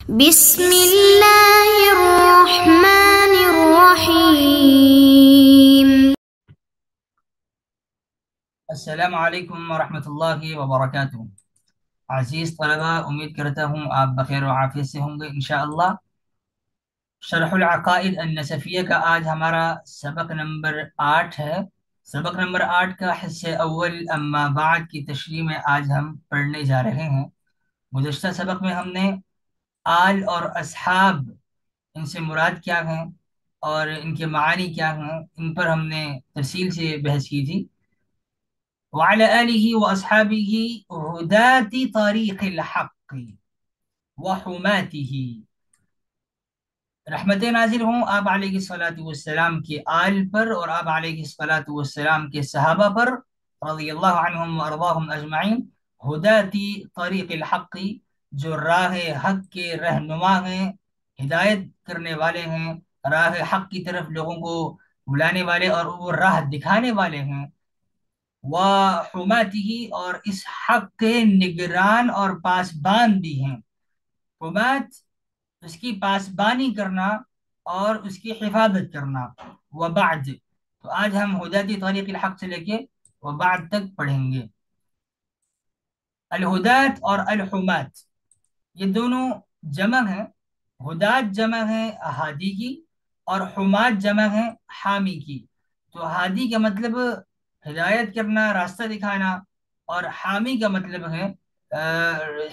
بسم الله الرحمن الرحيم. السلام علیکم ورحمۃ اللہ وبرکاتہ۔ عزیز طلبہ، امید کرتا ہوں آپ بخیر و عافیت سے ہوں گے انشاءاللہ۔ شرح العقائد النسفیہ کا آج ہمارا سبق نمبر 8 ہے۔ سبق نمبر 8 کا حصہ اول اما بعد کی تشریح میں آج ہم پڑھنے جا رہے ہیں۔ گزشتہ سبق میں ہم نے آل اور اصحاب، ان سے مراد کیا ہیں اور ان کے معانی کیا ہیں، ان پر ہم نے تفصیل سے بحث کی تھی۔ وعلى آله وأصحابه هداة طريق الحق وحماته، رحمت نازل ہوں آپ علیہ الصلاۃ والسلام کے آل پر اور آپ علیہ الصلاۃ والسلام کے صحابہ پر، رضی اللہ عنہم وارضاہم اجمعین۔ ہداتی طریق الحق، جو راہ حق کے رہنما ہیں، ہدایت کرنے والے ہیں، راہ حق کی طرف لوگوں کو بلانے والے اور وہ راہ دکھانے والے ہیں۔ وحماته، اور اس حق کے نگران اور پاسبان بھی ہیں۔ حمات، اس کی پاسبانی کرنا اور اس کی حفاظت کرنا۔ وبعد، تو آج ہم ہداتی طریق الحق سے لے کے وبعد تک پڑھیں گے۔ الہدات اور الحمات یہ دونوں جمع ہیں۔ ہدات جمع ہے ہادی کی، اور حمات جمع ہے حامی کی۔ تو ہادی کا مطلب ہدایت کرنا، راستہ دکھانا، اور حامی کا مطلب ہے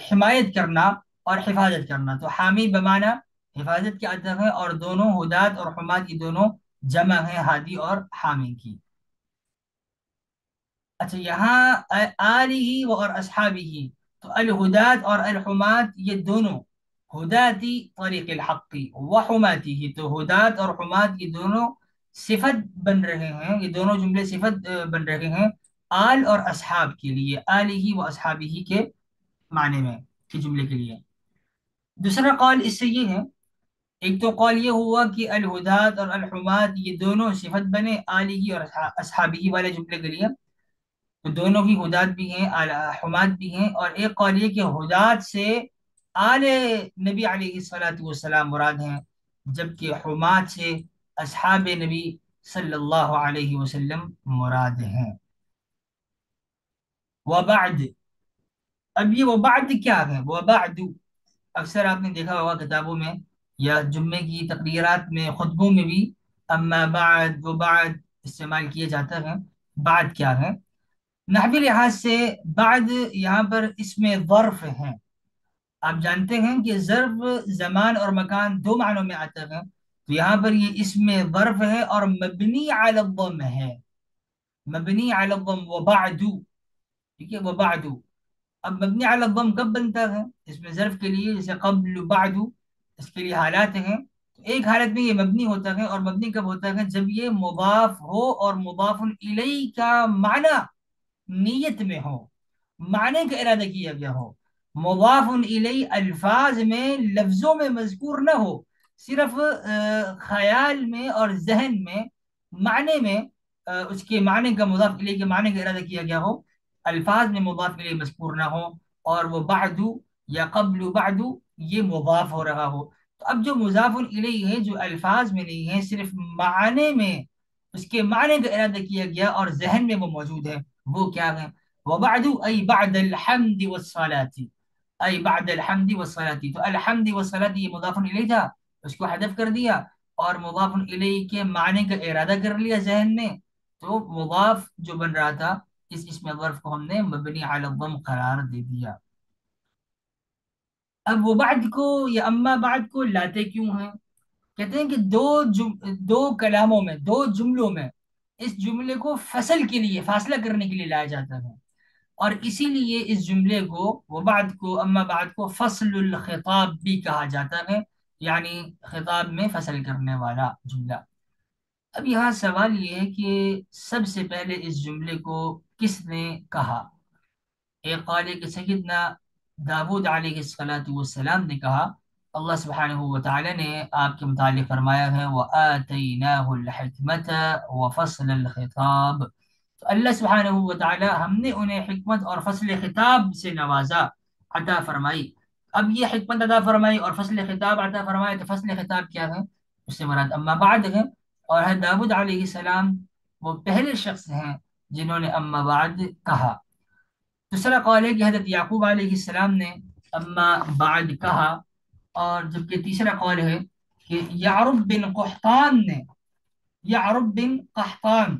حمایت کرنا اور حفاظت کرنا۔ تو حامی بمعنی حفاظت کے آتا ہے، اور دونوں ہدات اور حمات کی دونوں جمع ہیں ہادی اور حامی کی۔ اچھا، یہاں آلہ اور اصحابہ، تو الہدات اور الحمات یہ دونوں ہداتی طریق الحق وحماتہ، تو ہدات اور حمات یہ دونوں صفت بن رہے ہیں، یہ دونوں جملے صفت بن رہے ہیں آل اور اصحاب کے لیے، آلہ و اصحابہ کے معنی میں، کے جملے کے لیے۔ دوسرا قول اس سے یہ ہے، ایک تو قول یہ ہوا کہ الہدات اور الحمات یہ دونوں صفت بنے آلہ اور اصحابہ والے جملے کے لیے، تو دونوں ہی ہدات بھی ہیں، حمات بھی ہیں۔ اور ایک قول یہ کہ ہدات سے آل نبی علیہ الصلاۃ والسلام مراد ہیں، جبکہ حمات سے اصحاب نبی صلی اللہ علیہ وسلم مراد ہیں۔ وبعد، اب یہ وبعد کیا ہے؟ وبعد اکثر آپ نے دیکھا ہوگا کتابوں میں یا جمعے کی تقریرات میں، خطبوں میں بھی اما بعد وبعد استعمال کیے جاتا ہے۔ بعد کیا ہے؟ نحوی لحاظ سے بعد یہاں پر اسم ظرف ہیں۔ آپ جانتے ہیں کہ ظرف زمان اور مکان دو معنوں میں آتا ہے، تو یہاں پر یہ اسم ظرف ہے اور مبنی علی الضم ہے، مبنی علی الضم وبعد، ٹھیک ہے، وبعد۔ اب مبنی علی الضم کب بنتا ہے اس میں ظرف کے لیے؟ جیسے قبل، بعد، اس کے لیے حالات ہیں۔ تو ایک حالت میں یہ مبنی ہوتا ہے، اور مبنی کب ہوتا ہے؟ جب یہ مضاف ہو اور مضاف الیہ کا معنی نیت میں ہو، معنی کا ارادہ کیا گیا ہو، مضاف الیہ الفاظ میں، لفظوں میں مذکور نہ ہو، صرف خیال میں اور ذہن میں، معنی میں اس کے معنی کا، مضاف الیہ کے معنی کا ارادہ کیا گیا ہو، الفاظ میں مضاف الیہ مذکور نہ ہو، اور وہ بعد یا قبل بعد یہ مضاف ہو رہا ہو۔ تو اب جو مضاف الیہ ہے، جو الفاظ میں نہیں ہے، صرف معنی میں اس کے معنی کا ارادہ کیا گیا اور ذہن میں وہ موجود ہے، وہ کیا ہے؟ وبعد ای بعد الحمد والصلاة، ای بعد الحمد والصلاة، تو الحمد والصلاة یہ مضاف الیہ تھا، اس کو حذف کر دیا اور مضاف الیہ کے معنی کا ارادہ کر لیا ذہن میں، تو مضاف جو بن رہا تھا اس اسم ظرف کو ہم نے مبنی علی الضم قرار دے دیا۔ اب وہ بعد کو یا اما بعد کو لاتے کیوں ہیں؟ کہتے ہیں کہ دو کلاموں میں، دو جملوں میں اس جملے کو فصل کے لیے، فاصلہ کرنے کے لیے لایا جاتا ہے، اور اسی لیے اس جملے کو، وہ بعد کو، اما بعد کو فصل الخطاب بھی کہا جاتا ہے، یعنی خطاب میں فصل کرنے والا جملہ۔ اب یہاں سوال یہ ہے کہ سب سے پہلے اس جملے کو کس نے کہا؟ ایک قول ہے کہ سیدنا داود علیہ السلام نے کہا۔ اللہ سبحانہ و تعالی نے آپ کے متعلق فرمایا ہے وَآتَيْنَاهُ الْحِكْمَةَ وَفَصْلَ الْخِطَابِ، تو اللہ سبحانہ و تعالی ہم نے انہیں حکمت اور فصل خطاب سے نوازا، عطا فرمائی۔ اب یہ حکمت عطا فرمائی اور فصل خطاب عطا فرمائی، تو فصل خطاب کیا ہے؟ اس سے مراد اما بعد ہے، اور حضرت داؤد علیہ السلام وہ پہلے شخص ہیں جنہوں نے اما بعد کہا۔ دوسرا قول ہے کہ حضرت یعقوب علیہ السلام نے اما بعد کہا، اور جبکہ تیسرا قول ہے کہ یعرب بن قحطان نے، یعرب بن قحطان،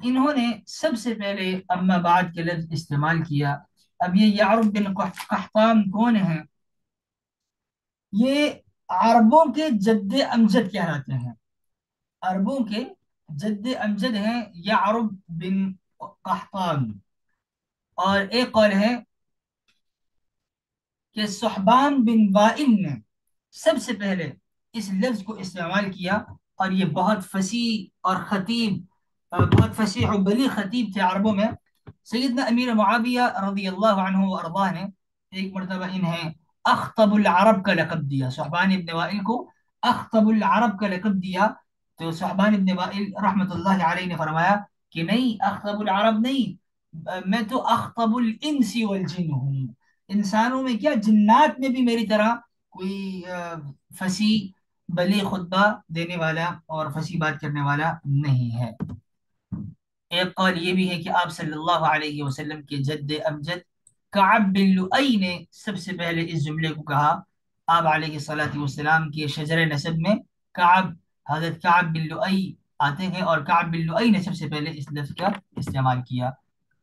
انہوں نے سب سے پہلے اما بعد کے لفظ استعمال کیا۔ اب یہ یعرب بن قحطان کون ہیں؟ یہ عربوں کے جد امجد کہلاتے ہیں، عربوں کے جد امجد ہیں یعرب بن قحطان۔ اور ایک قول ہے کہ صحبان بن وائل نے سب سے پہلے اس لفظ کو استعمال کیا، اور یہ بہت فصیح اور خطیب، بہت فصیح و بلیغ خطیب تھے عربوں میں۔ سیدنا امیر معاویہ رضی اللہ عنہ وارضاہ نے ایک مرتبہ انہیں اخطب العرب کا لقب دیا، صحبان ابن وائل کو اخطب العرب کا لقب دیا۔ تو صحبان ابن وائل رحمۃ اللہ علیہ نے فرمایا کہ نہیں، اخطب العرب نہیں، میں تو اخطب الانس والجن ہوں، انسانوں میں کیا جنات میں بھی میری طرح کوئی فصیح بلیغ خطبہ دینے والا اور فصیح بات کرنے والا نہیں ہے۔ ایک قول یہ بھی ہے کہ آپ صلی اللہ علیہ وسلم کے جد امجد کعب بن لؤی نے سب سے پہلے اس جملے کو کہا۔ آپ علیہ الصلوۃ والسلام کے شجر نسب میں کعب، حضرت کعب بن لؤی آتے ہیں، اور کعب بن لؤی نے سب سے پہلے اس لفظ کا استعمال کیا۔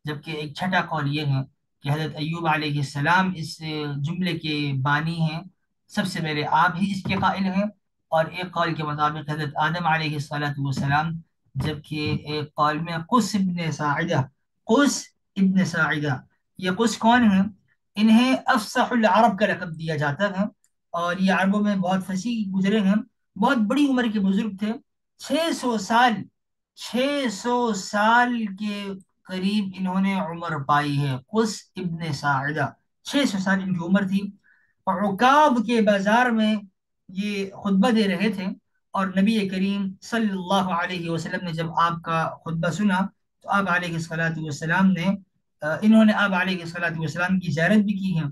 جبکہ ایک چھٹا قول یہ ہے کہ حضرت ایوب علیہ السلام اس جملے کے بانی ہیں، سب سے پہلے آپ ہی اس کے قائل ہیں۔ اور ایک قول کے مطابق حضرت آدم علیہ الصلوۃ والسلام، جبکہ ایک قول میں قس ابن ساعدہ، قس ابن ساعدہ، یہ قس کون ہیں؟ انہیں افصح العرب کا لقب دیا جاتا ہے، اور یہ عربوں میں بہت فصیح گزرے ہیں، بہت بڑی عمر کے بزرگ تھے، 600 سال، 600 سال کے قریب انہوں نے عمر پائی ہے، قس ابن ساعدہ، 600 سال ان کی عمر تھی۔ اور عکاب کے بازار میں یہ خطبہ دے رہے تھے، اور نبی کریم صلی اللہ علیہ وسلم نے جب آپ کا خطبہ سنا تو آپ علیہ الصلوۃ والسلام نے انہوں نے آپ علیہ الصلوۃ والسلام کی زیارت بھی کی ہے،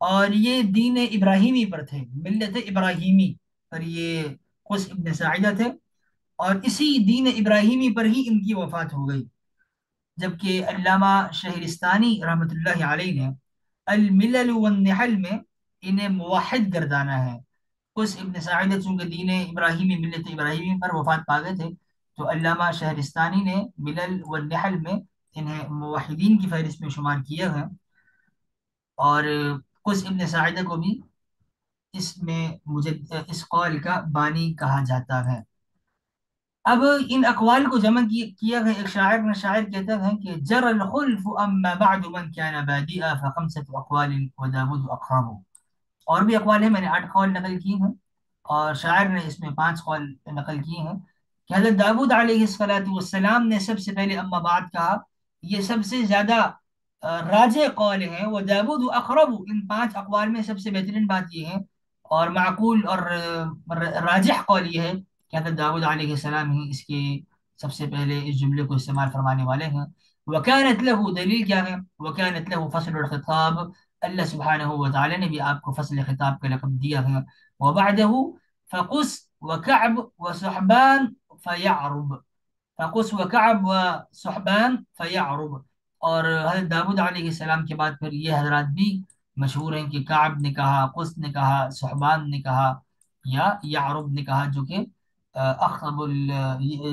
اور یہ دین ابراہیمی پر تھے، ملت ابراہیمی پر یہ قس ابن ساعدہ تھے، اور اسی دین ابراہیمی پر ہی ان کی وفات ہو گئی۔ جبکہ علامہ شہرستانی رحمۃ اللہ علیہ نے الملل والنحل میں انہیں موحد گردانا ہے۔ قس ابن ساعدہ چونکہ دین ابراہیمی، ملت ابراہیمی پر وفات پا گئے تھے، تو علامہ شہرستانی نے ملل والنحل میں انہیں موحدین کی فہرست میں شمار کیا ہے، اور قس ابن ساعدہ کو بھی اس میں اس قول کا بانی کہا جاتا ہے۔ اب ان اقوال کو جمع کیا ہے ایک شاعر نے، شاعر کہتا ہے کہ جر الخلف اما بعد من كان بادئا فخمسة اقوال وداود اقرب۔ اور بھی اقوال ہیں، میں نے 8 قول نقل کی ہیں، اور شاعر نے اس میں 5 قول نقل کیے ہیں کہ حضرت داود علیہ الصلوۃ والسلام نے سب سے پہلے اما بعد کہا، یہ سب سے زیادہ راجع قول ہیں، وہ داود اقرب، ان 5 اقوال میں سب سے بہترین بات یہ ہے اور معقول اور راجح قول یہ ہے کہ حضرت داود علیہ السلام ہی اس کے سب سے پہلے اس جملے کو استعمال فرمانے والے ہیں۔ وکانت له، دلیل کیا ہے؟ وکانت له فصل الخطاب، اللہ سبحانہ و تعالی نے بھی آپ کو فصل خطاب کا لقب دیا ہے۔ وبعده فقس وكعب وصحبان فيعرب، فقس وكعب وصحبان فيعرب۔ اور حضرت داود علیہ السلام کے بعد پھر یہ حضرات بھی مشہور ہیں کہ کعب نے کہا، قس نے کہا، صحبان نے کہا، یا یعرب نے کہا، جو کہ اخطب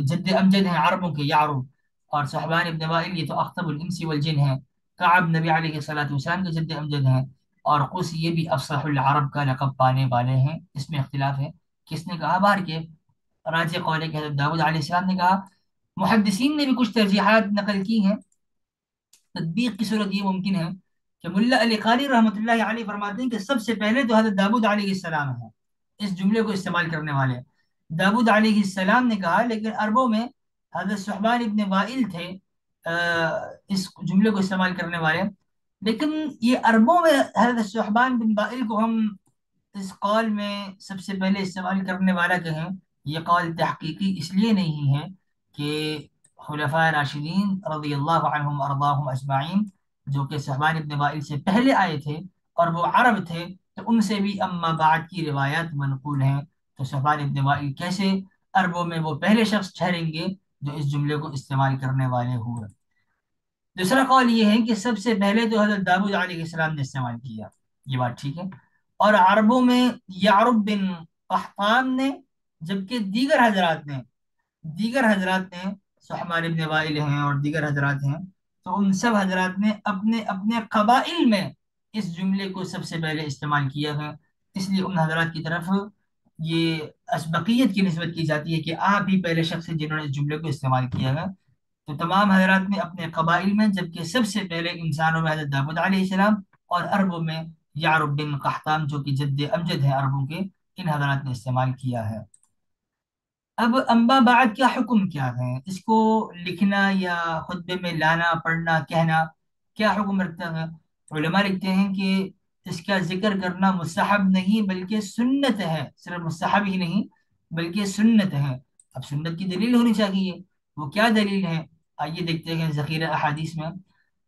جد امجد ہیں عربوں کے یعرب، اور صحبان ابن وائل یہ تو اخطب الانس والجن ہیں۔ کعب نبی علیہ الصلوۃ والسلام کے جد امجد ہیں، اور قس یہ بھی افصح العرب کا لقب پانے والے ہیں۔ اس میں اختلاف ہے کس نے کہا، باہر کے راجع قول ہے کہ حضرت داود علیہ السلام نے کہا۔ محدثین نے بھی کچھ ترجیحات نقل کی ہیں۔ تطبیق کی صورت یہ ممکن ہے کہ ملا علی قاری رحمۃ اللہ علیہ فرماتے ہیں کہ سب سے پہلے تو حضرت داود علیہ السلام ہیں اس جملے کو استعمال کرنے والے، داود علیہ السلام نے کہا، لیکن عربوں میں حضرت صحبان ابن وائل تھے اس جملے کو استعمال کرنے والے۔ لیکن یہ عربوں میں حضرت صحبان بن وائل کو ہم اس قول میں سب سے پہلے استعمال کرنے والا کہیں، یہ قول تحقیقی اس لیے نہیں ہے کہ خلفاء راشدین رضی اللہ عنہم ارضاہم اجمعین جو کہ صحبان ابن وائل سے پہلے آئے تھے اور وہ عرب تھے، تو ان سے بھی اما بعد کی روایات منقول ہیں. تو صفوان ابن وائل کیسے عربوں میں وہ پہلے شخص ٹھہریں گے جو اس جملے کو استعمال کرنے والے ہوئے. دوسرا قول یہ ہے کہ سب سے پہلے تو حضرت داؤد علیہ السلام نے استعمال کیا، یہ بات ٹھیک ہے، اور عربوں میں یعرب بن قحطان نے، جبکہ دیگر حضرات نے سحمان ابن وائل ہیں اور دیگر حضرات ہیں، تو ان سب حضرات نے اپنے اپنے قبائل میں اس جملے کو سب سے پہلے استعمال کیا ہے. اس لیے ان حضرات کی طرف یہ اسبقیت کی نسبت کی جاتی ہے کہ آپ ہی پہلے شخص ہیں جنہوں نے اس جملے کو استعمال کیا ہے. تو تمام حضرات نے اپنے قبائل میں، جبکہ سب سے پہلے انسانوں میں حضرت داؤد علیہ السلام، اور عربوں میں یعرب بن قحطان جو کہ جد امجد ہیں عربوں کے، ان حضرات نے استعمال کیا ہے. اب اما بعد کا حکم کیا ہے؟ اس کو لکھنا یا خطبے میں لانا، پڑھنا، کہنا کیا حکم رکھتا ہے؟ علماء لکھتے ہیں کہ اس کا ذکر کرنا مستحب نہیں بلکہ سنت ہے. صرف مستحب ہی نہیں بلکہ سنت ہے. اب سنت کی دلیل ہونی چاہیے، وہ کیا دلیل ہے؟ آئیے دیکھتے ہیں ذخیرہ احادیث میں.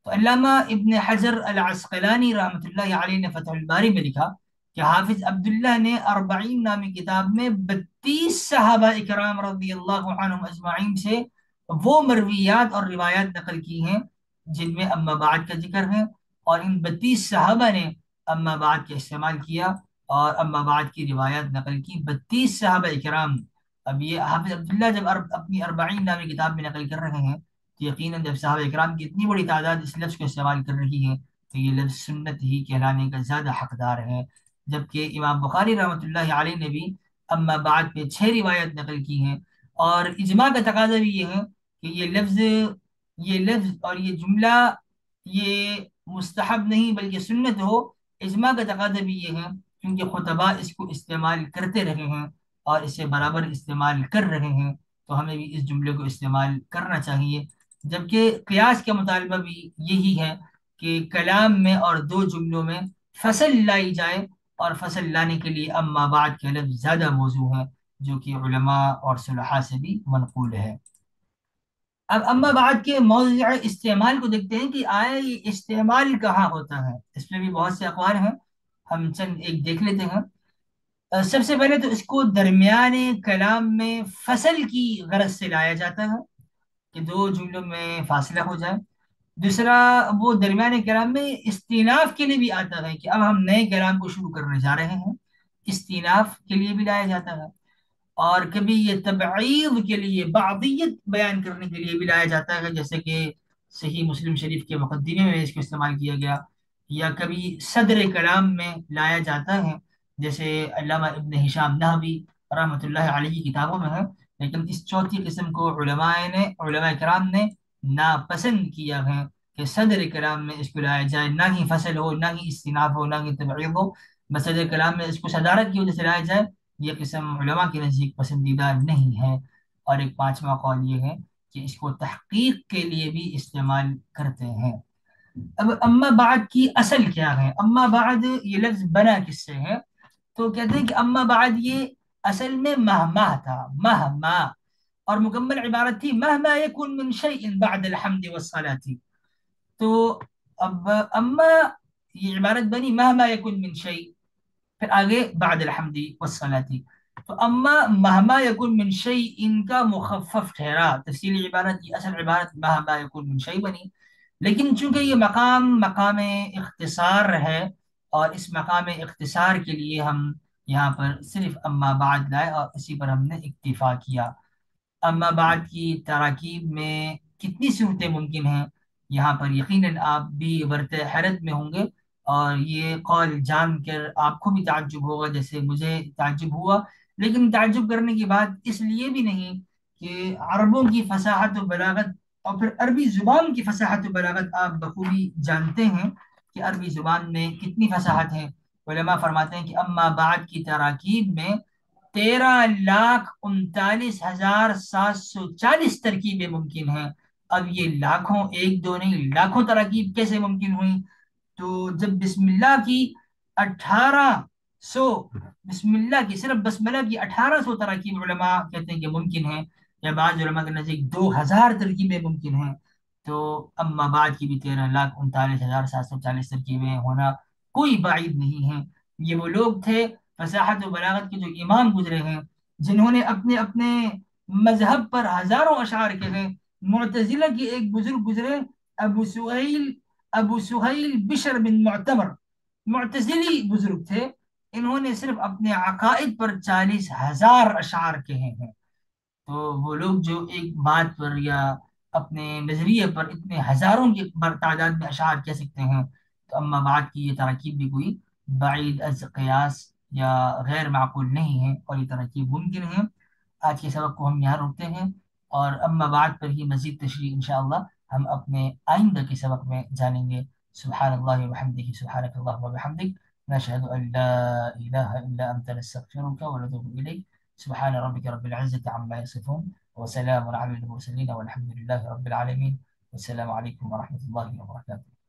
تو علامہ ابن حجر العسقلانی رحمۃ اللہ علیہ نے فتح الباری میں لکھا کہ حافظ عبداللہ نے اربعین نامی کتاب میں 32 صحابہ اکرام رضی اللہ عنہم اجمعین سے وہ مرویات اور روایات نقل کی ہیں جن میں اما بعد کا ذکر ہے، اور ان 32 صحابہ نے اما بعد کا استعمال کیا اور اما بعد کی روایات نقل کی. 32 صحابہ اکرام. اب یہ حافظ عبداللہ جب اپنی اربعین نامی کتاب میں نقل کر رہے ہیں تو یقیناً جب صحابہ اکرام کی اتنی بڑی تعداد اس لفظ کو استعمال کر رہی ہے تو یہ لفظ سنت ہی کہلانے کا زیادہ حقدار ہے. جبکہ امام بخاری رحمۃ اللہ علیہ نے بھی اما بعد پہ 6 روایت نقل کی ہیں، اور اجماع کا تقاضا بھی یہ ہے کہ یہ لفظ اور یہ جملہ یہ مستحب نہیں بلکہ سنت ہو. اجماع کا تقاضا بھی یہ ہے کیونکہ خطباء اس کو استعمال کرتے رہے ہیں اور اسے برابر استعمال کر رہے ہیں، تو ہمیں بھی اس جملے کو استعمال کرنا چاہیے. جبکہ قیاس کا مطالبہ بھی یہی ہے کہ کلام میں اور دو جملوں میں فصل لائی جائے، اور فصل لانے کے لیے اما بعد کا لفظ زیادہ موزوں ہے جو کہ علماء اور صلحاء سے بھی منقول ہے. اب اما بعد کے موضع استعمال کو دیکھتے ہیں کہ آیا یہ استعمال کہاں ہوتا ہے. اس میں بھی بہت سے اقوال ہیں، ہم چند ایک دیکھ لیتے ہیں. سب سے پہلے تو اس کو درمیان کلام میں فصل کی غرض سے لایا جاتا ہے کہ دو جملوں میں فاصلہ ہو جائے. دوسرا، وہ درمیان کلام میں استیناف کے لیے بھی آتا ہے کہ اب ہم نئے کلام کو شروع کرنے جا رہے ہیں، استیناف کے لیے بھی لایا جاتا ہے. اور کبھی یہ تبعیض کے لیے، بعضیت بیان کرنے کے لیے بھی لایا جاتا ہے، جیسے کہ صحیح مسلم شریف کے مقدمے میں اس کو استعمال کیا گیا. یا کبھی صدر کلام میں لایا جاتا ہے، جیسے علامہ ابن ہشام نحوی رحمۃ اللہ علیہ کی کتابوں میں ہے. لیکن اس چوتھی قسم کو علماء کرام نے ناپسند کیا ہے کہ صدر کلام میں اس کو لایا جائے، نہ ہی فصل ہو، نہ ہی استناف ہو، نہ ہی تبعیض ہو، بس صدر کلام میں اس کو صدارت کی وجہ سے لایا جائے. یہ قسم علماء کے نزدیک پسندیدہ نہیں ہے. اور ایک پانچواں قول یہ ہے کہ اس کو تحقیق کے لیے بھی استعمال کرتے ہیں. اب اما بعد کی اصل کیا ہے؟ اما بعد یہ لفظ بنا کس سے ہے؟ تو کہتے ہیں کہ اما بعد یہ اصل میں مہما تھا، مہما، اور مکمل عبارت تھی مہما یکن من شیء بعد الحمد والصلاة. تو اب اما یہ عبارت بنی مہما یکن من شیء، پھر آگے بعد الحمد والصلاة. تو اما مہما یکن من شیء ان کا مخفف ٹھہرا، تفصیلی عبارت کی اصل عبارت مہما یکن من شیء بنی. لیکن چونکہ یہ مقام اختصار ہے، اور اس مقام اختصار کے لیے ہم یہاں پر صرف اما بعد لائے اور اسی پر ہم نے اکتفا کیا. اما بعد کی تراکیب میں کتنی صورتیں ممکن ہیں، یہاں پر یقیناً آپ بھی ورطہ حیرت میں ہوں گے، اور یہ قول جان کر آپ کو بھی تعجب ہوگا جیسے مجھے تعجب ہوا. لیکن تعجب کرنے کی بات اس لیے بھی نہیں کہ عربوں کی فصاحت و بلاغت اور پھر عربی زبان کی فصاحت و بلاغت آپ بخوبی جانتے ہیں کہ عربی زبان میں کتنی فصاحت ہے. علماء فرماتے ہیں کہ اما بعد کی تراکیب میں 13,39,740 ترکیبیں ممکن ہیں. اب یہ لاکھوں، ایک دو نہیں، لاکھوں تراکیب کیسے ممکن ہوئی؟ تو جب بسم اللہ کی 1800، بسم اللہ کی صرف بسملہ کی 1800 تراکیب علماء کہتے ہیں کہ ممکن ہیں، یا بعض علماء کے نزدیک 2000 ترکیبیں ممکن ہیں. تو اما بعد کی بھی 13,39,740 ترکیبیں ہونا کوئی بعید نہیں ہے. یہ وہ لوگ تھے فصاحت و بلاغت کے جو امام گزرے ہیں، جنہوں نے اپنے اپنے مذہب پر ہزاروں اشعار کے ہیں۔ معتزلہ کے ایک بزرگ گزرے، ابو سہیل ابو سہیل بشر بن معتمر، معتزلی بزرگ تھے، انہوں نے صرف اپنے عقائد پر 40,000 اشعار کہے ہیں۔ تو وہ لوگ جو ایک بات پر یا اپنے نظریے پر اتنے ہزاروں کی تعداد میں اشعار کہہ سکتے ہیں، تو اما بعد کی یہ ترکیب بھی کوئی بعید از قیاس یا غیر معقول نہیں ہے، اور یہ ترکیب ممکن ہے۔ آج کے سبق کو ہم یہاں روکتے ہیں، اور اما بعد پر ہی مزید تشریح انشاءاللہ ہم اپنے آئندہ کے سبق میں جانیں گے۔ سبحان اللہ وبحمدہ، سبحانک اللہم وبحمدک، نشہد ان لا الہ الا انت، نستغفرک ونتوب الیک۔ سبحان ربك رب العزة عما يصفون، وسلام على المرسلين، والحمد لله رب العالمين، والسلام عليكم ورحمة الله وبركاته۔